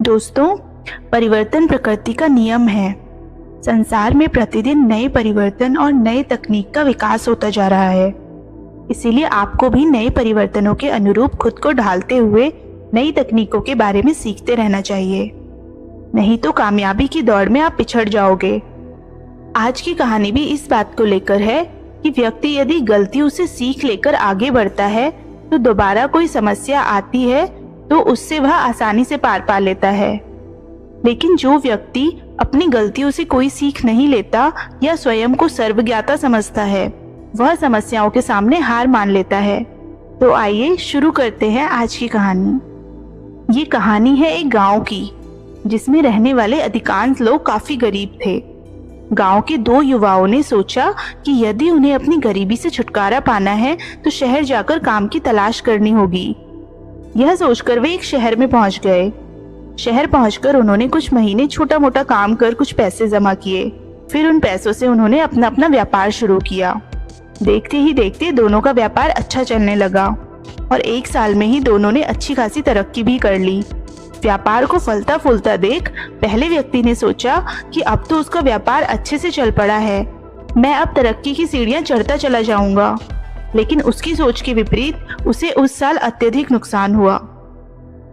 दोस्तों, परिवर्तन प्रकृति का नियम है। संसार में प्रतिदिन नए परिवर्तन और नए तकनीक का विकास होता जा रहा है। इसीलिए आपको भी नए परिवर्तनों के अनुरूप खुद को ढालते हुए नई तकनीकों के बारे में सीखते रहना चाहिए, नहीं तो कामयाबी की दौड़ में आप पिछड़ जाओगे। आज की कहानी भी इस बात को लेकर है कि व्यक्ति यदि गलतियों से सीख लेकर आगे बढ़ता है तो दोबारा कोई समस्या आती है तो उससे वह आसानी से पार पा लेता है। लेकिन जो व्यक्ति अपनी गलतियों से कोई सीख नहीं लेता या स्वयं को सर्वज्ञाता समझता है, वह समस्याओं के सामने हार मान लेता है। तो आइए शुरू करते हैं आज की कहानी। ये कहानी है एक गांव की, जिसमें रहने वाले अधिकांश लोग काफी गरीब थे। गांव के दो युवाओं ने सोचा कि यदि उन्हें अपनी गरीबी से छुटकारा पाना है तो शहर जाकर काम की तलाश करनी होगी। यह सोचकर वे एक शहर में पहुंच गए। शहर पहुंचकर उन्होंने कुछ महीने छोटा मोटा काम कर कुछ पैसे जमा किए। फिर उन पैसों से उन्होंने अपना अपना व्यापार शुरू किया। देखते ही देखते दोनों का व्यापार अच्छा चलने लगा और 1 साल में ही दोनों ने अच्छी खासी तरक्की भी कर ली। व्यापार को फलता फूलता देख पहले व्यक्ति ने सोचा कि अब तो उसका व्यापार अच्छे से चल पड़ा है, मैं अब तरक्की की सीढ़ियां चढ़ता चला जाऊंगा। लेकिन उसकी सोच के विपरीत उसे उस साल अत्यधिक नुकसान हुआ।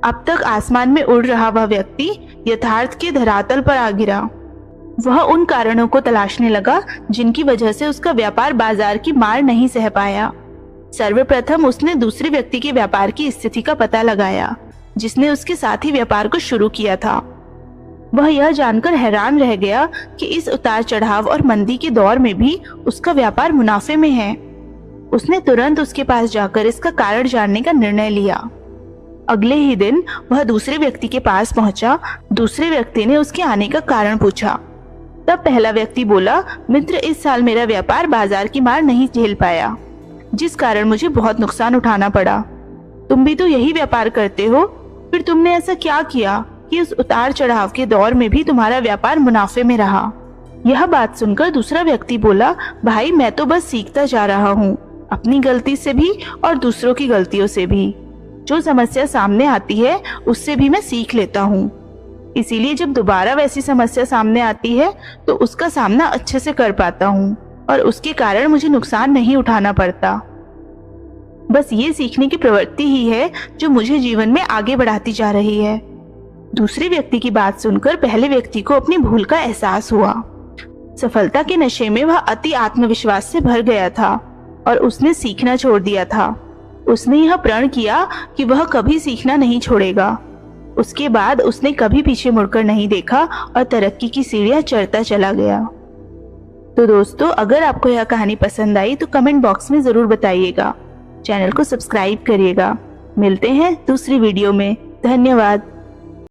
अब तक आसमान में उड़ रहा वह व्यक्ति यथार्थ के धरातल पर आ गिरा। वह उन कारणों को तलाशने लगा जिनकी वजह से उसका व्यापार बाजार की मार नहीं सह पाया। सर्वप्रथम उसने दूसरे व्यक्ति के व्यापार की स्थिति का पता लगाया, जिसने उसके साथ ही व्यापार को शुरू किया था। वह यह जानकर हैरान रह गया कि इस उतार चढ़ाव और मंदी के दौर में भी उसका व्यापार मुनाफे में है। उसने तुरंत उसके पास जाकर इसका कारण जानने का निर्णय लिया। अगले ही दिन वह दूसरे व्यक्ति के पास पहुंचा। दूसरे व्यक्ति ने उसके आने का कारण पूछा। तब पहला व्यक्ति बोला, मित्र, इस साल मेरा व्यापार बाजार की मार नहीं झेल पाया, जिस कारण मुझे बहुत नुकसान उठाना पड़ा। तुम भी तो यही व्यापार करते हो, फिर तुमने ऐसा क्या किया कि उस उतार चढ़ाव के दौर में भी तुम्हारा व्यापार मुनाफे में रहा? यह बात सुनकर दूसरा व्यक्ति बोला, भाई, मैं तो बस सीखता जा रहा हूँ, अपनी गलती से भी और दूसरों की गलतियों से भी। जो समस्या सामने आती है उससे भी मैं सीख लेता हूँ। इसीलिए जब दोबारा वैसी समस्या सामने आती है तो उसका सामना अच्छे से कर पाता हूँ और उसके कारण मुझे नुकसान नहीं उठाना पड़ता। बस ये सीखने की प्रवृत्ति ही है जो मुझे जीवन में आगे बढ़ाती जा रही है। दूसरे व्यक्ति की बात सुनकर पहले व्यक्ति को अपनी भूल का एहसास हुआ। सफलता के नशे में वह अति आत्मविश्वास से भर गया था और उसने सीखना छोड़ दिया था। उसने यह प्रण किया कि वह कभी सीखना नहीं छोड़ेगा। उसके बाद उसने कभी पीछे मुड़कर नहीं देखा और तरक्की की सीढ़ियां चढ़ता चला गया। तो दोस्तों, अगर आपको यह कहानी पसंद आई तो कमेंट बॉक्स में जरूर बताइएगा। चैनल को सब्सक्राइब करिएगा। मिलते हैं दूसरी वीडियो में। धन्यवाद।